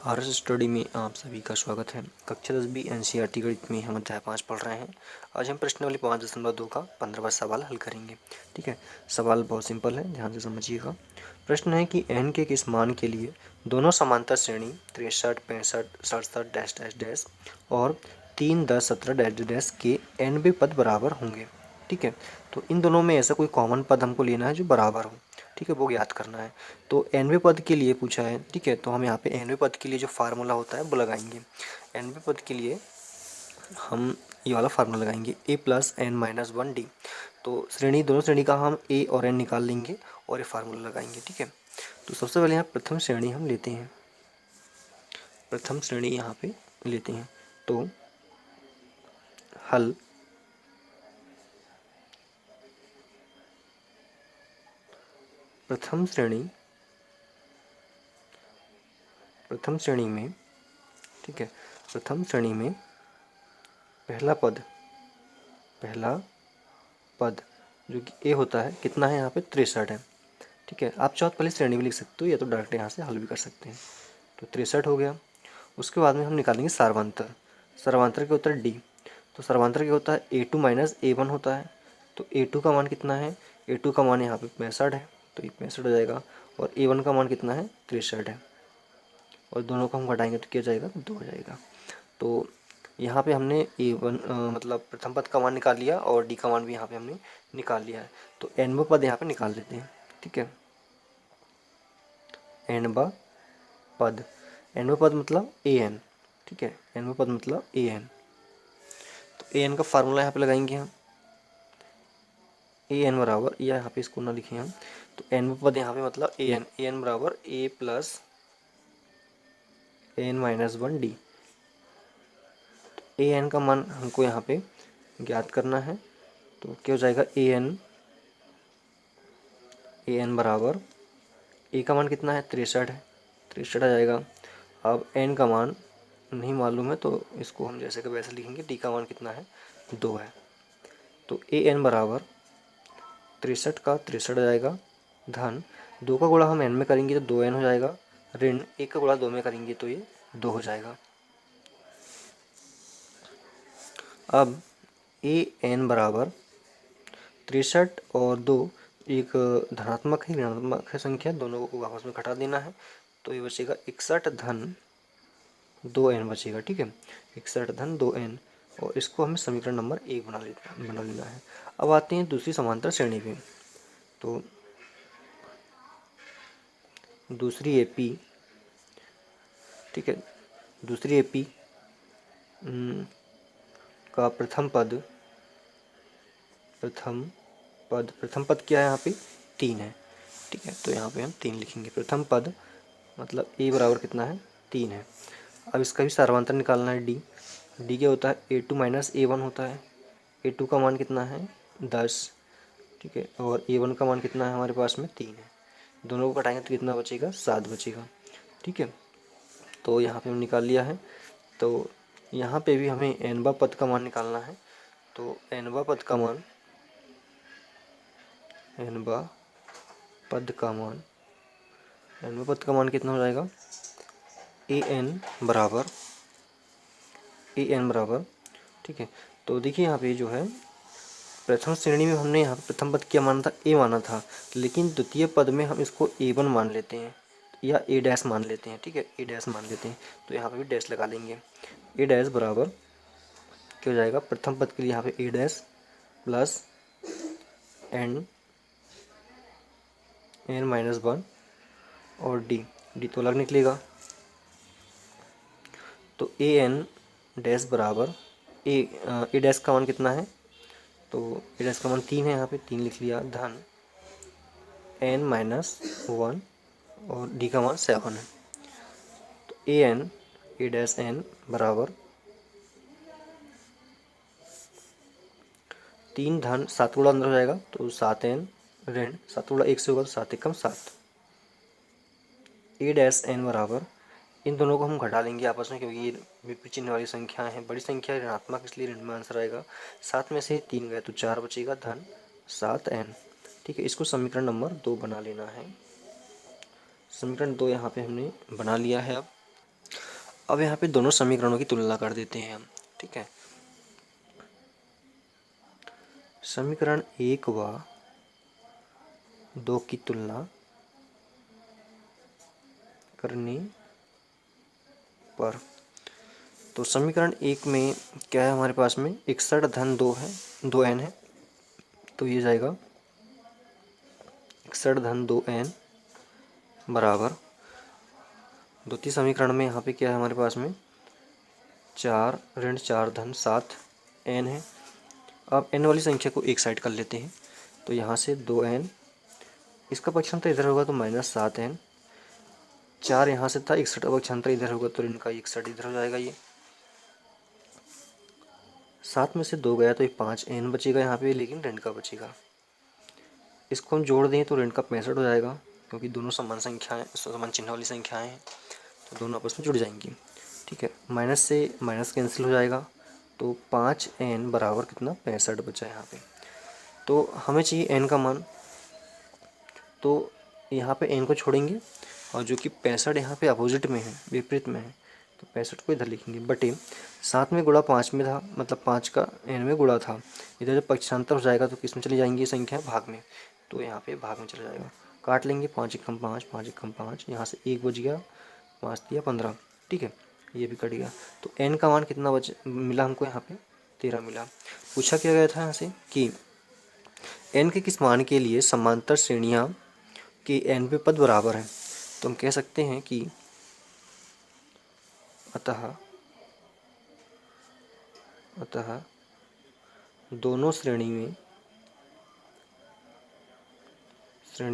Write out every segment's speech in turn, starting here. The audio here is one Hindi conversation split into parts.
आरएस स्टडी में आप सभी का स्वागत है। कक्षा 10 एनसीईआरटी गणित में हम अध्याय 5 पढ़ रहे हैं। आज हम प्रश्नावली 5.2 का 15वां सवाल हल करेंगे। ठीक है, सवाल बहुत सिंपल है, ध्यान से समझिएगा। प्रश्न है कि n के किस मान के लिए दोनों समांतर श्रेणी 63, 65, 67 डैश डैश डैश और 3, 10, 17 डैश डैश के nवें पद बराबर होंगे। ठीक है, तो इन दोनों में ऐसा कोई कॉमन पद हमको लेना है जो बराबर हो। ठीक है, वो ज्ञात करना है। तो nवें पद के लिए पूछा है। ठीक है, तो हम यहाँ पे nवें पद के लिए जो फार्मूला होता है वो लगाएंगे। nवें पद के लिए हम ये वाला फार्मूला लगाएंगे a plus n minus 1d। तो दोनों श्रेणी का हम a और n निकाल लेंगे और ये फार्मूला लगाएंगे। ठीक है, तो सबसे पहले यहाँ प्रथम श्रेणी हम लेते हैं। प्रथम श्रेणी यहाँ पे लेते हैं तो हल प्रथम श्रेणी में, ठीक है, प्रथम श्रेणी में पहला पद जो कि a होता है कितना है यहाँ पे 63 है। ठीक है, आप चाहो तो पहले श्रेणी भी लिख सकते हो या तो डायरेक्ट यहाँ से हल भी कर सकते हैं। तो 63 हो गया। उसके बाद में हम निकालेंगे सर्वांतर। सर्वांतर क्या होता है d। तो सर्वांतर क्या होता है a2 माइनस a1 होता है। तो a2 का मान कितना है, a2 का मान यहाँ पे 65 है, तो ये 65 हो जाएगा। और a1 का मान कितना है 63 है, और दोनों को हम घटाएंगे तो क्या जाएगा 2 हो जाएगा। तो यहाँ पे हमने a1 मतलब प्रथम पद का मान निकाल लिया और d का मान भी यहाँ पे हमने निकाल लिया है। तो nवां पद यहाँ पे निकाल लेते हैं। ठीक है, nवां पद मतलब an। ठीक है, nवां पद मतलब an। तो an का फार्मूला यहाँ पे लगाएंगे हम। an बराबर, या यहाँ पे इसको ना लिखें हम, तो nवां पद यहाँ पे मतलब an बराबर a plus n minus 1d। A n का मान हमको यहाँ पे ज्ञात करना है। तो क्या हो जाएगा ए एन बराबर ए का मान कितना है 63 है, 63 आ जाएगा। अब एन का मान नहीं मालूम है तो इसको हम जैसे कि वैसे लिखेंगे। डी का मान कितना है 2 है। तो ए एन बराबर 63 का 63 आ जाएगा, धन 2 का गुणा हम एन में करेंगे तो 2n हो जाएगा, ऋण 1 का गुणा 2 में करेंगे तो ये 2 हो जाएगा। अब ए एन बराबर 63 और 2 एक धनात्मक है ऋणात्मक है संख्या, दोनों को आपस में घटा देना है। तो ये बचेगा 61 धन 2n बचेगा। ठीक है, 61 धन 2n, और इसको हमें समीकरण नंबर 1 बना लेना है। अब आते हैं दूसरी समांतर श्रेणी पे। तो दूसरी एपी, ठीक है, दूसरी एपी का प्रथम पद क्या है यहाँ पे 3 है। ठीक है, तो यहाँ पे हम 3 लिखेंगे। प्रथम पद मतलब a बराबर कितना है 3 है। अब इसका भी सर्वांतर निकालना है d क्या होता है a2 माइनस a1 होता है। a2 का मान कितना है 10। ठीक है, और a1 का मान कितना है हमारे पास में 3 है। दोनों को घटाएंगे तो कितना बचेगा 7 बचेगा। ठीक है, तो यहाँ पे हम निकाल लिया है। तो यहाँ पे भी हमें nवां पद का मान निकालना है। तो nवां पद का मान कितना हो जाएगा ए एन बराबर, ठीक है। तो देखिए यहाँ पे जो है प्रथम श्रेणी में हमने यहाँ प्रथम पद क्या माना था ए माना था, लेकिन द्वितीय पद में हम इसको a1 मान लेते हैं या a डैश मान लेते हैं। ठीक है, a डैश मान लेते हैं, तो यहाँ पे भी डैश लगा लेंगे। a डैश बराबर क्या हो जाएगा, प्रथम पद के लिए यहाँ पे a dash plus n minus 1 और डी तो अलग निकलेगा। तो ए एन डैश बराबर ए डैश का मान कितना है, तो ए डैश का मान 3 है, यहाँ पे 3 लिख लिया, धन एन माइनस 1 और डी का मान 7 है। तो ए डैश एन बराबर 3 धन 7 गुणा अंदर हो जाएगा तो 7n ऋण 7 गुणा 1 से होगा तो 7 एकम 7। ए डैश एन बराबर, इन दोनों को हम घटा लेंगे आपस में क्योंकि ये विपरीत चिन्ह वाली संख्या है, बड़ी संख्या ऋणात्मक इसलिए ऋण में आंसर आएगा। 7 में से 3 गए तो 4 बचेगा, धन 7n। ठीक है, इसको समीकरण नंबर 2 बना लेना है। समीकरण 2 यहाँ पे हमने बना लिया है। अब अब यहाँ पे दोनों समीकरणों की तुलना कर देते हैं हम, ठीक है। समीकरण 1 व 2 की तुलना करने पर, तो समीकरण 1 में क्या है हमारे पास में 61 धन 2 है, 2n है, तो ये जाएगा 61 धन 2n बराबर, द्वितीय समीकरण में यहाँ पे क्या है हमारे पास में 4 ऋण 4 धन 7n है। अब n वाली संख्या को एक साइड कर लेते हैं, तो यहाँ से 2n, इसका पक्षांतर इधर होगा तो -7n, 4 यहाँ से था, 61 का पक्षांतर इधर होगा तो ऋण का 61 इधर हो जाएगा। ये 7 में से 2 गया तो ये 5n बचेगा यहाँ पे, लेकिन ऋण का बचेगा। इसको हम जोड़ दें तो ऋण का 65 हो जाएगा, क्योंकि दोनों समान संख्याएं, समान चिन्ह वाली संख्याएं हैं, तो दोनों आपस में जुड़ जाएंगी, ठीक है। माइनस से माइनस कैंसिल हो जाएगा, तो 5n बराबर कितना 65 बचा यहाँ पे। तो हमें चाहिए n का मान, तो यहाँ पे n को छोड़ेंगे, और जो कि 65 यहाँ पे अपोजिट में है, विपरीत में है, तो 65 को इधर लिखेंगे, बटे 7 में गुणा 5 में था, मतलब 5 का n में गुणा था, इधर जब पक्षांतर हो जाएगा तो किस में चली जाएंगी ये संख्या, भाग में, तो यहाँ पे भाग में चला जाएगा। काट लेंगे, 5 एकम 5, 5 एकम 5, यहाँ से 1 बच गया, 5 दिया 15, ठीक है, ये भी कट गया। तो n का मान कितना मिला हमको यहाँ पे 13 मिला। पूछा क्या गया था यहाँ से कि n के किस मान के लिए समांतर श्रेणियाँ के n पे पद बराबर हैं, तो हम कह सकते हैं कि अतः दोनों श्रेणी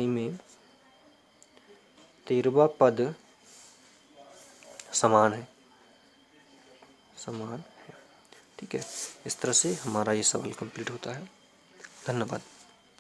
में 13वां पद समान है, ठीक है। इस तरह से हमारा ये सवाल कंप्लीट होता है। धन्यवाद।